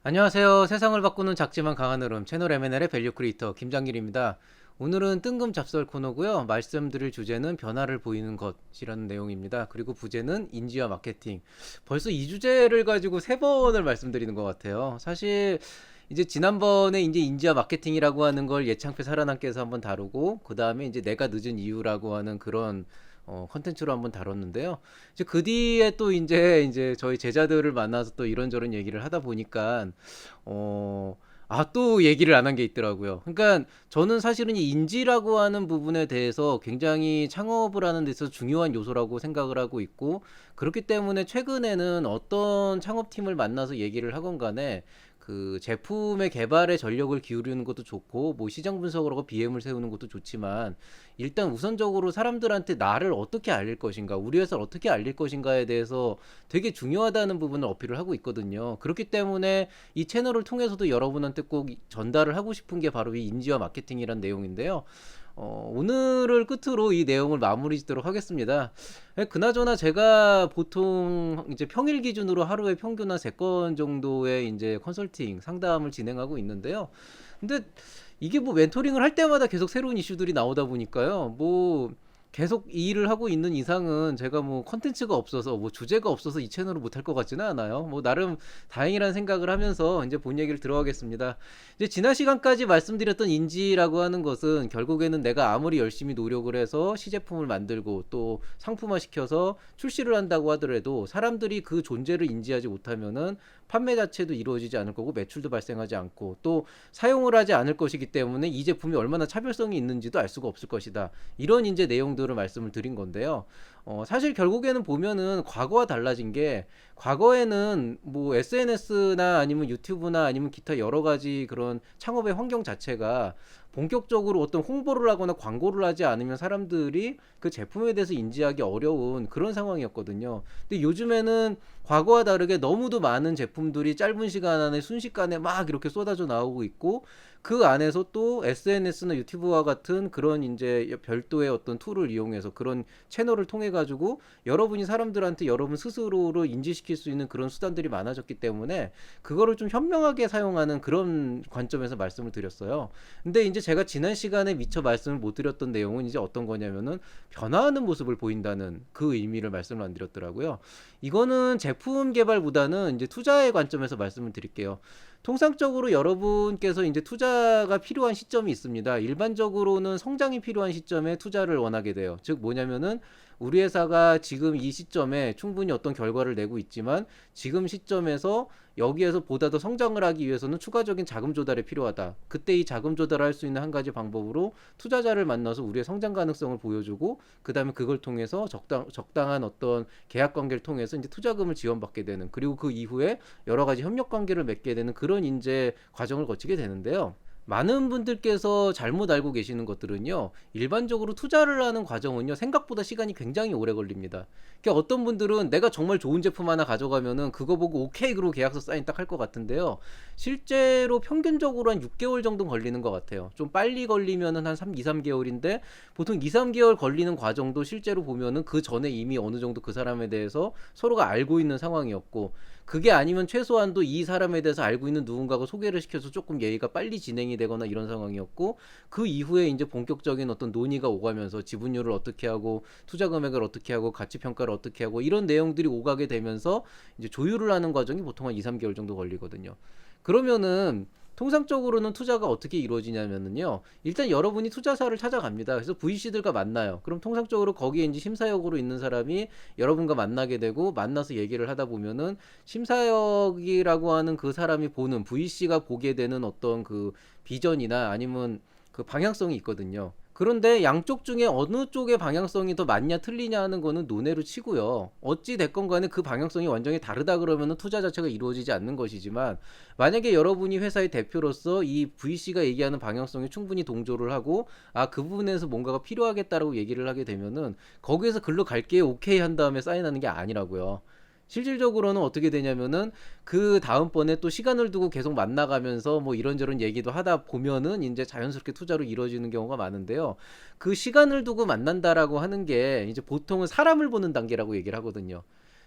안녕하세요. 세상을 바꾸는 작지만 강한 흐름 채널 M&L의 밸류 크리에이터 김장길입니다. 오늘은 뜬금 잡설 코너고요. 말씀드릴 주제는 변화를 보이는 것이라는 내용입니다. 그리고 부제는 인지와 마케팅. 벌써 이 주제를 가지고 세 번을 말씀드리는 것 같아요. 사실 이제 지난번에 이제 인지와 마케팅이라고 하는 걸 예창표 사라남께서 한번 다루고 그 다음에 이제 내가 늦은 이유라고 하는 그런 컨텐츠로 한번 다뤘는데요. 이제 그 뒤에 또 이제 저희 제자들을 만나서 또 이런저런 얘기를 하다 보니까 또 얘기를 안 한 게 있더라고요. 그러니까 저는 사실은 이 인지라고 하는 부분에 대해서 굉장히 창업을 하는 데 있어서 중요한 요소라고 생각을 하고 있고, 그렇기 때문에 최근에는 어떤 창업팀을 만나서 얘기를 하건 간에 그 제품의 개발에 전력을 기울이는 것도 좋고 뭐 시장 분석을 하고 BM을 세우는 것도 좋지만, 일단 우선적으로 사람들한테 나를 어떻게 알릴 것인가, 우리 회사를 어떻게 알릴 것인가에 대해서 되게 중요하다는 부분을 어필을 하고 있거든요. 그렇기 때문에 이 채널을 통해서도 여러분한테 꼭 전달을 하고 싶은 게 바로 이 인지와 마케팅이란 내용인데요. 오늘을 끝으로 이 내용을 마무리 짓도록 하겠습니다. 그나저나 제가 보통 이제 평일 기준으로 하루에 평균 한 3건 정도의 이제 컨설팅 상담을 진행하고 있는데요. 근데 이게 뭐 멘토링을 할 때마다 계속 새로운 이슈들이 나오다 보니까요. 뭐 계속 이 일을 하고 있는 이상은 제가 뭐 컨텐츠가 없어서 뭐 주제가 없어서 이 채널을 못할 것 같지는 않아요. 뭐 나름 다행이라는 생각을 하면서 이제 본 얘기를 들어가겠습니다. 이제 지난 시간까지 말씀드렸던 인지라고 하는 것은 결국에는 내가 아무리 열심히 노력을 해서 시제품을 만들고 또 상품화 시켜서 출시를 한다고 하더라도 사람들이 그 존재를 인지하지 못하면은 판매 자체도 이루어지지 않을 거고 매출도 발생하지 않고 또 사용을 하지 않을 것이기 때문에 이 제품이 얼마나 차별성이 있는지도 알 수가 없을 것이다. 이런 이제 내용들을 말씀을 드린 건데요. 사실 결국에는 보면은 과거와 달라진 게, 과거에는 뭐 SNS나 아니면 유튜브나 아니면 기타 여러 가지 그런 창업의 환경 자체가 본격적으로 어떤 홍보를 하거나 광고를 하지 않으면 사람들이 그 제품에 대해서 인지하기 어려운 그런 상황이었거든요. 근데 요즘에는 과거와 다르게 너무도 많은 제품들이 짧은 시간 안에 순식간에 막 이렇게 쏟아져 나오고 있고, 그 안에서 또 SNS나 유튜브와 같은 그런 이제 별도의 어떤 툴을 이용해서 그런 채널을 통해 가지고 여러분이 사람들한테 여러분 스스로를 인지시킬 수 있는 그런 수단들이 많아졌기 때문에 그거를 좀 현명하게 사용하는 그런 관점에서 말씀을 드렸어요. 근데 이제 제가 지난 시간에 미처 말씀을 못 드렸던 내용은 이제 어떤 거냐면은 변화하는 모습을 보인다는 그 의미를 말씀을 안 드렸더라고요. 이거는 제품 개발보다는 이제 투자의 관점에서 말씀을 드릴게요. 통상적으로 여러분께서 이제 투자가 필요한 시점이 있습니다. 일반적으로는 성장이 필요한 시점에 투자를 원하게 돼요. 즉 뭐냐면은 우리 회사가 지금 이 시점에 충분히 어떤 결과를 내고 있지만 지금 시점에서 여기에서 보다 더 성장을 하기 위해서는 추가적인 자금 조달이 필요하다. 그때 이 자금 조달을 할 수 있는 한 가지 방법으로 투자자를 만나서 우리의 성장 가능성을 보여주고 그 다음에 그걸 통해서 적당한 어떤 계약 관계를 통해서 이제 투자금을 지원받게 되는, 그리고 그 이후에 여러 가지 협력 관계를 맺게 되는 그런 이제 과정을 거치게 되는데요. 많은 분들께서 잘못 알고 계시는 것들은요, 일반적으로 투자를 하는 과정은요, 생각보다 시간이 굉장히 오래 걸립니다. 그러니까 어떤 분들은 내가 정말 좋은 제품 하나 가져가면은 그거 보고 오케이 그러고 계약서 사인 딱 할 것 같은데요, 실제로 평균적으로 한 6개월 정도 걸리는 것 같아요. 좀 빨리 걸리면은 한 3, 2, 3개월인데 보통 2, 3개월 걸리는 과정도 실제로 보면은 그 전에 이미 어느 정도 그 사람에 대해서 서로가 알고 있는 상황이었고, 그게 아니면 최소한도 이 사람에 대해서 알고 있는 누군가가 소개를 시켜서 조금 예의가 빨리 진행이 되거나 이런 상황이었고, 그 이후에 이제 본격적인 어떤 논의가 오가면서 지분율을 어떻게 하고 투자 금액을 어떻게 하고 가치 평가를 어떻게 하고 이런 내용들이 오가게 되면서 이제 조율을 하는 과정이 보통 한 2, 3개월 정도 걸리거든요. 그러면은 통상적으로는 투자가 어떻게 이루어지냐면요, 일단 여러분이 투자사를 찾아갑니다. 그래서 VC들과 만나요. 그럼 통상적으로 거기에 이제 심사역으로 있는 사람이 여러분과 만나게 되고, 만나서 얘기를 하다 보면은 심사역이라고 하는 그 사람이 보는, VC가 보게 되는 어떤 그 비전이나 아니면 그 방향성이 있거든요. 그런데 양쪽 중에 어느 쪽의 방향성이 더 맞냐 틀리냐 하는 거는 논외로 치고요. 어찌 됐건 간에 그 방향성이 완전히 다르다 그러면은 투자 자체가 이루어지지 않는 것이지만, 만약에 여러분이 회사의 대표로서 이 VC가 얘기하는 방향성에 충분히 동조를 하고 그 부분에서 뭔가가 필요하겠다라고 얘기를 하게 되면은 거기에서 글로 갈게 오케이 한 다음에 사인하는 게 아니라고요. 실질적으로는 어떻게 되냐면은 그 다음번에 또 시간을 두고 계속 만나가면서 뭐 이런저런 얘기도 하다 보면은 이제 자연스럽게 투자로 이루어지는 경우가 많은데요. 그 시간을 두고 만난다라고 하는 게 이제 보통은 사람을 보는 단계라고 얘기를 하거든요.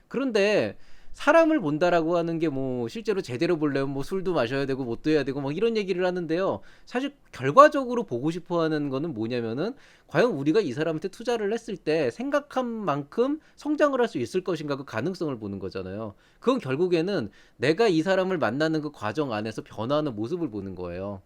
그런데 사람을 본다라고 하는 게 뭐 실제로 제대로 보려면 뭐 술도 마셔야 되고 뭣도 해야 되고 뭐 이런 얘기를 하는데요. 사실 결과적으로 보고 싶어 하는 거는 뭐냐면은 과연 우리가 이 사람한테 투자를 했을 때 생각한 만큼 성장을 할 수 있을 것인가 그 가능성을 보는 거잖아요. 그건 결국에는 내가 이 사람을 만나는 그 과정 안에서 변화하는 모습을 보는 거예요.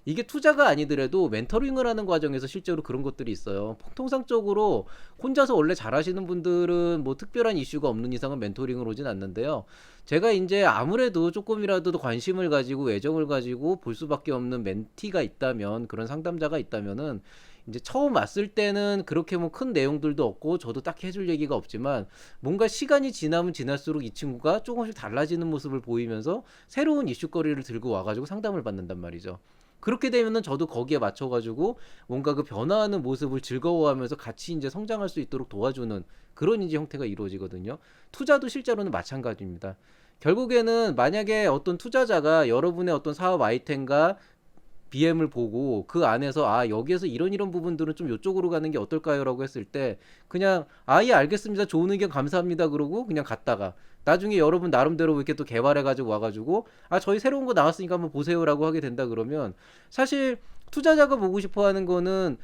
이게 투자가 아니더라도 멘토링을 하는 과정에서 실제로 그런 것들이 있어요. 통상적으로 혼자서 원래 잘하시는 분들은 뭐 특별한 이슈가 없는 이상은 멘토링을 오진 않는데요. 제가 이제 아무래도 조금이라도 더 관심을 가지고 애정을 가지고 볼 수밖에 없는 멘티가 있다면, 그런 상담자가 있다면은 이제 처음 왔을 때는 그렇게 뭐 큰 내용들도 없고 저도 딱히 해줄 얘기가 없지만, 뭔가 시간이 지나면 지날수록 이 친구가 조금씩 달라지는 모습을 보이면서 새로운 이슈거리를 들고 와가지고 상담을 받는단 말이죠. 그렇게 되면은 저도 거기에 맞춰가지고 뭔가 그 변화하는 모습을 즐거워하면서 같이 이제 성장할 수 있도록 도와주는 그런 이제 형태가 이루어지거든요. 투자도 실제로는 마찬가지입니다. 결국에는 만약에 어떤 투자자가 여러분의 어떤 사업 아이템과 BM을 보고 그 안에서 아 여기에서 이런 부분들은 좀 이쪽으로 가는 게 어떨까요라고 했을 때 그냥 아 예 알겠습니다 좋은 의견 감사합니다 그러고 그냥 갔다가 나중에 여러분 나름대로 이렇게 또 개발해 가지고 와가지고 아 저희 새로운 거 나왔으니까 한번 보세요라고 하게 된다 그러면 사실 투자자가 보고 싶어 하는 거는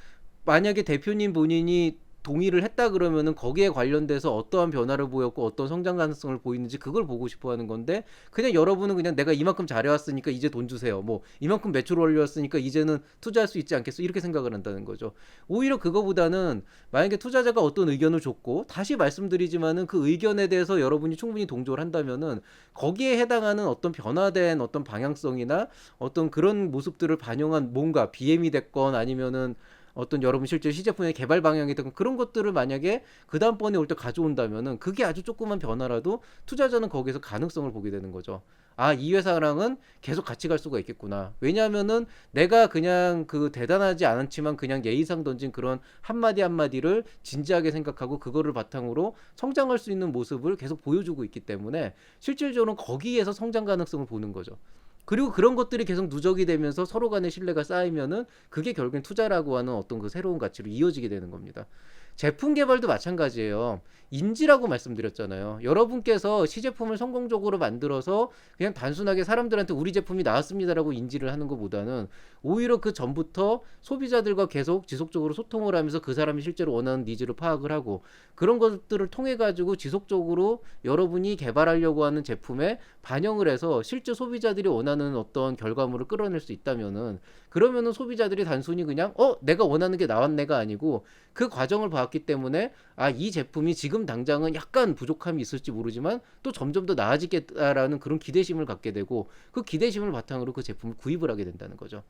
만약에 대표님 본인이 동의를 했다 그러면은 거기에 관련돼서 어떠한 변화를 보였고 어떤 성장 가능성을 보이는지 그걸 보고 싶어 하는 건데, 그냥 여러분은 그냥 내가 이만큼 잘해왔으니까 이제 돈 주세요, 뭐 이만큼 매출 올려왔으니까 이제는 투자할 수 있지 않겠어, 이렇게 생각을 한다는 거죠. 오히려 그거보다는 만약에 투자자가 어떤 의견을 줬고 다시 말씀드리지만은 그 의견에 대해서 여러분이 충분히 동조를 한다면은 거기에 해당하는 어떤 변화된 어떤 방향성이나 어떤 그런 모습들을 반영한 뭔가 BM이 됐건 아니면은 어떤 여러분 실제 시제품의 개발 방향이 든 그런 것들을 만약에 그 다음번에 올 때 가져온다면은 그게 아주 조그만 변화라도 투자자는 거기에서 가능성을 보게 되는 거죠. 아, 이 회사랑은 계속 같이 갈 수가 있겠구나. 왜냐하면은 내가 그냥 그 대단하지 않지만 그냥 예의상 던진 그런 한마디 한마디를 진지하게 생각하고 그거를 바탕으로 성장할 수 있는 모습을 계속 보여주고 있기 때문에 실질적으로 거기에서 성장 가능성을 보는 거죠. 그리고 그런 것들이 계속 누적이 되면서 서로 간의 신뢰가 쌓이면은 그게 결국엔 투자라고 하는 어떤 그 새로운 가치로 이어지게 되는 겁니다. 제품 개발도 마찬가지예요. 인지라고 말씀드렸잖아요. 여러분께서 시제품을 성공적으로 만들어서 그냥 단순하게 사람들한테 우리 제품이 나왔습니다라고 인지를 하는 것보다는 오히려 그 전부터 소비자들과 계속 지속적으로 소통을 하면서 그 사람이 실제로 원하는 니즈를 파악을 하고 그런 것들을 통해 가지고 지속적으로 여러분이 개발하려고 하는 제품에 반영을 해서 실제 소비자들이 원하는 어떤 결과물을 끌어낼 수 있다면은, 그러면은 소비자들이 단순히 그냥 내가 원하는 게 나왔네가 아니고 그 과정을 봤기 때문에 아 이 제품이 지금 당장은 약간 부족함이 있을지 모르지만 또 점점 더 나아지겠다라는 그런 기대심을 갖게 되고 그 기대심을 바탕으로 그 제품을 구입을 하게 된다는 거죠.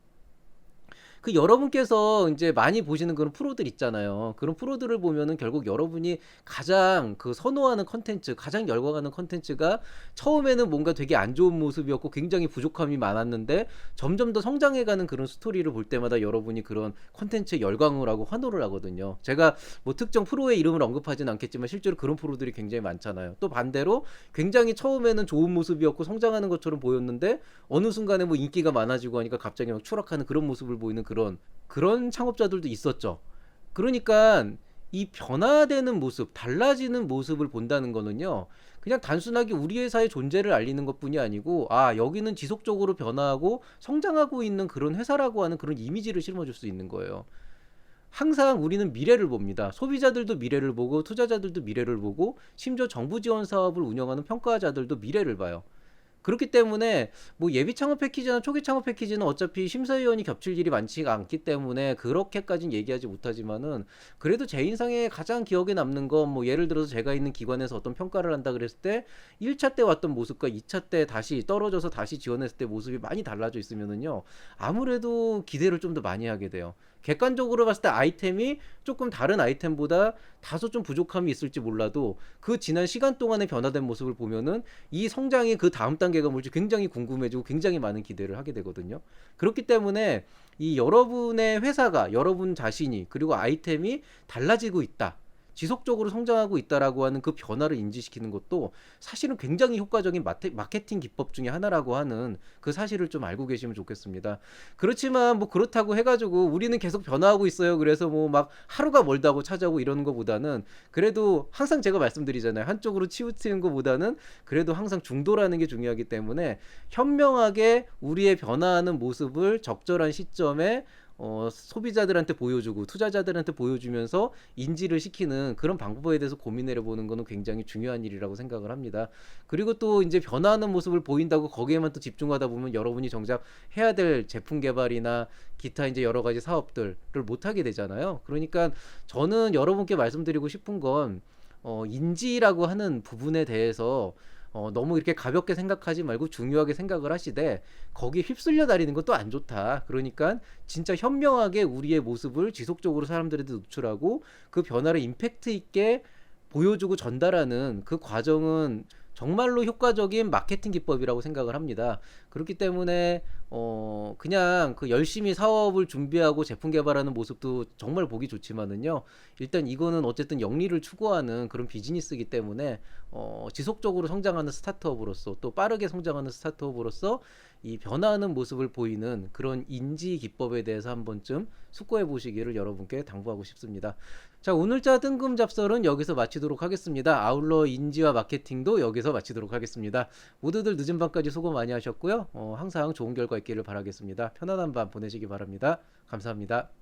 그 여러분께서 이제 많이 보시는 그런 프로들 있잖아요. 그런 프로들을 보면은 결국 여러분이 가장 그 선호하는 컨텐츠, 가장 열광하는 컨텐츠가 처음에는 뭔가 되게 안 좋은 모습이었고 굉장히 부족함이 많았는데 점점 더 성장해가는 그런 스토리를 볼 때마다 여러분이 그런 컨텐츠에 열광을 하고 환호를 하거든요. 제가 뭐 특정 프로의 이름을 언급하진 않겠지만 실제로 그런 프로들이 굉장히 많잖아요. 또 반대로 굉장히 처음에는 좋은 모습이었고 성장하는 것처럼 보였는데 어느 순간에 뭐 인기가 많아지고 하니까 갑자기 막 추락하는 그런 모습을 보이는 그런 창업자들도 있었죠. 그러니까 이 변화되는 모습, 달라지는 모습을 본다는 거는요. 그냥 단순하게 우리 회사의 존재를 알리는 것뿐이 아니고 아, 여기는 지속적으로 변화하고 성장하고 있는 그런 회사라고 하는 그런 이미지를 심어줄 수 있는 거예요. 항상 우리는 미래를 봅니다. 소비자들도 미래를 보고 투자자들도 미래를 보고 심지어 정부 지원 사업을 운영하는 평가자들도 미래를 봐요. 그렇기 때문에 뭐 예비 창업 패키지나 초기 창업 패키지는 어차피 심사위원이 겹칠 일이 많지가 않기 때문에 그렇게까지는 얘기하지 못하지만은 그래도 제 인상에 가장 기억에 남는 건 뭐 예를 들어서 제가 있는 기관에서 어떤 평가를 한다 그랬을 때 1차 때 왔던 모습과 2차 때 다시 떨어져서 다시 지원했을 때 모습이 많이 달라져 있으면은요 아무래도 기대를 좀 더 많이 하게 돼요. 객관적으로 봤을 때 아이템이 조금 다른 아이템보다 다소 좀 부족함이 있을지 몰라도 그 지난 시간 동안의 변화된 모습을 보면은 이 성장이 그 다음 단계가 뭘지 굉장히 궁금해지고 굉장히 많은 기대를 하게 되거든요. 그렇기 때문에 이 여러분의 회사가 여러분 자신이 그리고 아이템이 달라지고 있다. 지속적으로 성장하고 있다라고 하는 그 변화를 인지시키는 것도 사실은 굉장히 효과적인 마케팅 기법 중에 하나라고 하는 그 사실을 좀 알고 계시면 좋겠습니다. 그렇지만 뭐 그렇다고 해가지고 우리는 계속 변화하고 있어요. 그래서 뭐 막 하루가 멀다고 찾아오고 이러는 것보다는 그래도 항상 제가 말씀드리잖아요. 한쪽으로 치우치는 것보다는 그래도 항상 중도라는 게 중요하기 때문에 현명하게 우리의 변화하는 모습을 적절한 시점에 소비자들한테 보여주고 투자자들한테 보여주면서 인지를 시키는 그런 방법에 대해서 고민을 해보는 거는 굉장히 중요한 일이라고 생각을 합니다. 그리고 또 이제 변화하는 모습을 보인다고 거기에만 또 집중하다 보면 여러분이 정작 해야 될 제품 개발이나 기타 이제 여러 가지 사업들을 못 하게 되잖아요. 그러니까 저는 여러분께 말씀드리고 싶은 건 인지라고 하는 부분에 대해서 너무 이렇게 가볍게 생각하지 말고 중요하게 생각을 하시되 거기에 휩쓸려 다니는 것도 안 좋다. 그러니까 진짜 현명하게 우리의 모습을 지속적으로 사람들한테 노출하고 그 변화를 임팩트 있게 보여주고 전달하는 그 과정은 정말로 효과적인 마케팅 기법이라고 생각을 합니다. 그렇기 때문에 그냥 그 열심히 사업을 준비하고 제품 개발하는 모습도 정말 보기 좋지만은요. 일단 이거는 어쨌든 영리를 추구하는 그런 비즈니스이기 때문에 지속적으로 성장하는 스타트업으로서 또 빠르게 성장하는 스타트업으로서 이 변화하는 모습을 보이는 그런 인지 기법에 대해서 한 번쯤 숙고해 보시기를 여러분께 당부하고 싶습니다. 자, 오늘자 뜬금 잡설은 여기서 마치도록 하겠습니다. 아울러 인지와 마케팅도 여기서 마치도록 하겠습니다. 모두들 늦은 밤까지 수고 많이 하셨고요. 항상 좋은 결과 있기를 바라겠습니다. 편안한 밤 보내시기 바랍니다. 감사합니다.